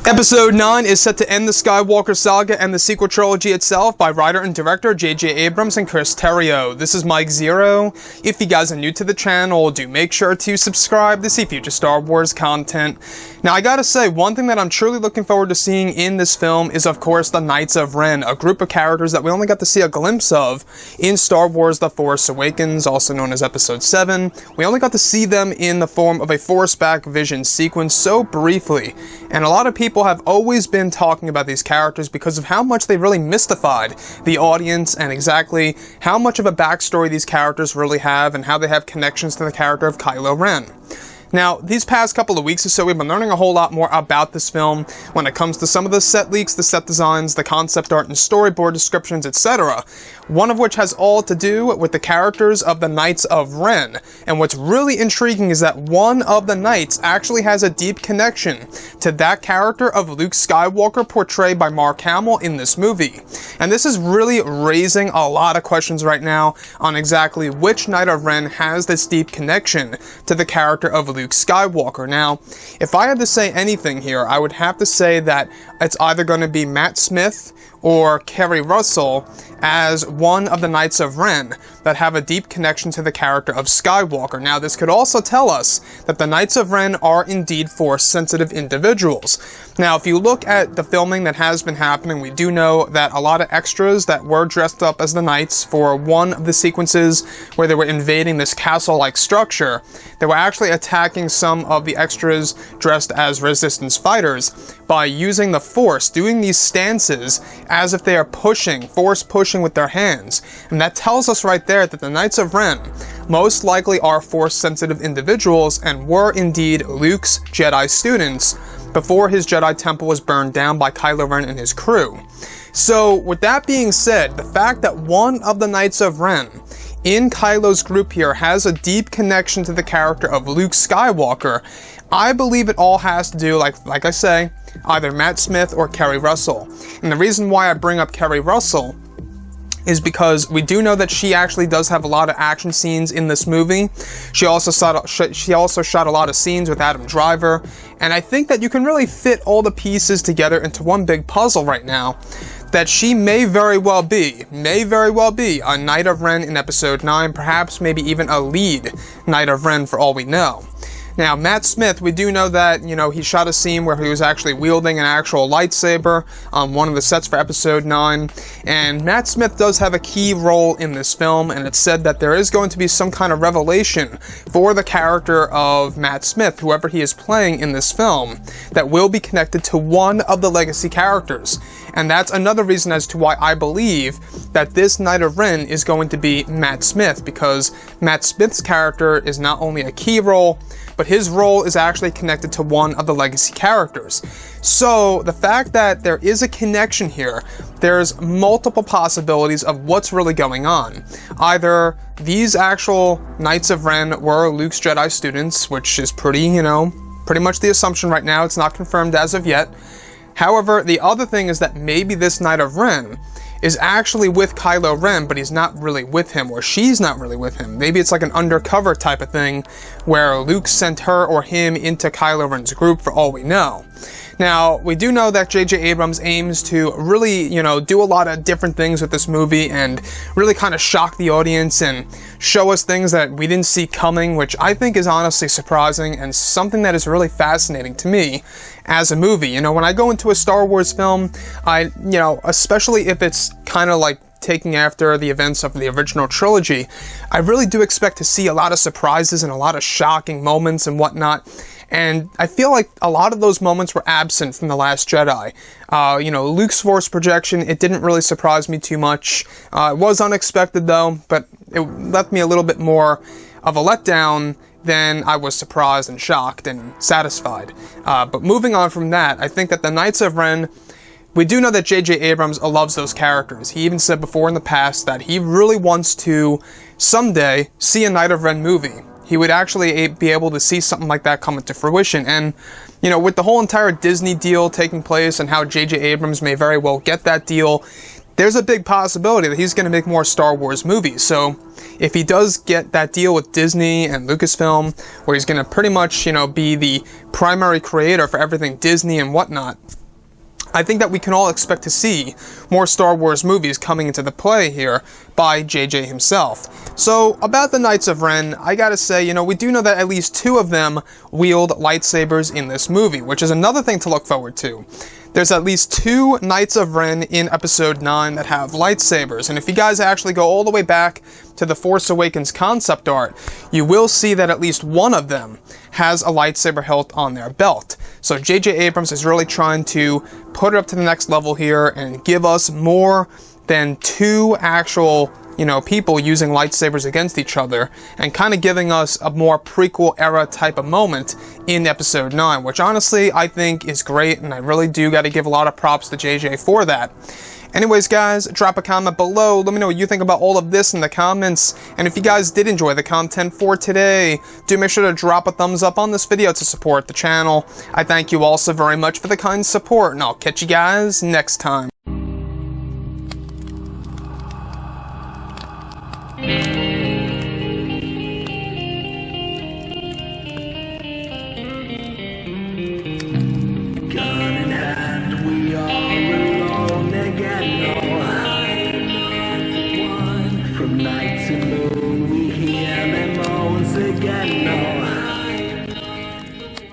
Episode 9 is set to end the Skywalker saga and the sequel trilogy itself by writer and director J.J. Abrams and Chris Terrio. This is Mike Zero. If you guys are new to the channel, do make sure to subscribe to see future Star Wars content. Now, I gotta say, one thing that I'm truly looking forward to seeing in this film is, of course, the Knights of Ren, a group of characters that we only got to see a glimpse of in Star Wars The Force Awakens, also known as Episode 7. We only got to see them in the form of a Force-back vision sequence so briefly, and a lot of people have always been talking about these characters because of how much they really mystified the audience and exactly how much of a backstory these characters really have and how they have connections to the character of Kylo Ren. Now, these past couple of weeks or so, we've been learning a whole lot more about this film when it comes to some of the set leaks, the set designs, the concept art and storyboard descriptions, etc. One of which has all to do with the characters of the Knights of Ren. And what's really intriguing is that one of the Knights actually has a deep connection to that character of Luke Skywalker portrayed by Mark Hamill in this movie. And this is really raising a lot of questions right now on exactly which Knight of Ren has this deep connection to the character of Luke Skywalker. Now, if I had to say anything here, I would have to say that it's either going to be Matt Smith or Kerry Russell as one of the Knights of Ren that have a deep connection to the character of Skywalker. Now, this could also tell us that the Knights of Ren are indeed Force-sensitive individuals. Now, if you look at the filming that has been happening, we do know that a lot of extras that were dressed up as the Knights for one of the sequences where they were invading this castle-like structure, they were actually attacking some of the extras dressed as Resistance fighters by using the Force, doing these stances as if they are pushing, Force pushing with their hands. And that tells us right there that the Knights of Ren most likely are Force-sensitive individuals and were indeed Luke's Jedi students before his Jedi temple was burned down by Kylo Ren and his crew. So, with that being said, the fact that one of the Knights of Ren in Kylo's group here has a deep connection to the character of Luke Skywalker, I believe it all has to do, like I say, either Matt Smith or Kerry Russell. And the reason why I bring up Kerry Russell is because we do know that she actually does have a lot of action scenes in this movie. She also shot a lot of scenes with Adam Driver, and I think that you can really fit all the pieces together into one big puzzle right now, that she may very well be a Knight of Ren in Episode 9, perhaps maybe even a lead Knight of Ren for all we know. Now, Matt Smith, we do know that, he shot a scene where he was actually wielding an actual lightsaber on one of the sets for Episode 9, and Matt Smith does have a key role in this film, and it's said that there is going to be some kind of revelation for the character of Matt Smith, whoever he is playing in this film, that will be connected to one of the legacy characters. And that's another reason as to why I believe that this Knight of Ren is going to be Matt Smith, because Matt Smith's character is not only a key role, but his role is actually connected to one of the legacy characters. So, the fact that there is a connection here, there's multiple possibilities of what's really going on. Either these actual Knights of Ren were Luke's Jedi students, which is pretty much the assumption right now. It's not confirmed as of yet. However, the other thing is that maybe this Knight of Ren is actually with Kylo Ren, but he's not really with him, or she's not really with him. Maybe it's like an undercover type of thing, where Luke sent her or him into Kylo Ren's group for all we know. Now, we do know that J.J. Abrams aims to really, do a lot of different things with this movie and really kind of shock the audience and show us things that we didn't see coming, which I think is honestly surprising and something that is really fascinating to me as a movie. When I go into a Star Wars film, especially if it's kind of like taking after the events of the original trilogy, I really do expect to see a lot of surprises and a lot of shocking moments and whatnot. And I feel like a lot of those moments were absent from The Last Jedi. Luke's Force projection, it didn't really surprise me too much. It was unexpected though, but it left me a little bit more of a letdown than I was surprised and shocked and satisfied. But moving on from that, I think that the Knights of Ren, we do know that J.J. Abrams loves those characters. He even said before in the past that he really wants to someday see a Knight of Ren movie. He would actually be able to see something like that come into fruition. And, with the whole entire Disney deal taking place and how J.J. Abrams may very well get that deal, there's a big possibility that he's going to make more Star Wars movies. So if he does get that deal with Disney and Lucasfilm, where he's going to pretty much, be the primary creator for everything Disney and whatnot, I think that we can all expect to see more Star Wars movies coming into the play here by JJ himself. So, about the Knights of Ren, I gotta say, we do know that at least 2 of them wield lightsabers in this movie, which is another thing to look forward to. There's at least 2 Knights of Ren in Episode 9 that have lightsabers, and if you guys actually go all the way back to the Force Awakens concept art, you will see that at least one of them has a lightsaber hilt on their belt. So J.J. Abrams is really trying to put it up to the next level here and give us more than 2 actual people using lightsabers against each other, and kind of giving us a more prequel era type of moment in Episode 9, which honestly I think is great, and I really do got to give a lot of props to JJ for that. Anyways, guys, drop a comment below. Let me know what you think about all of this in the comments. And if you guys did enjoy the content for today, do make sure to drop a thumbs up on this video to support the channel. I thank you all so very much for the kind support, and I'll catch you guys next time.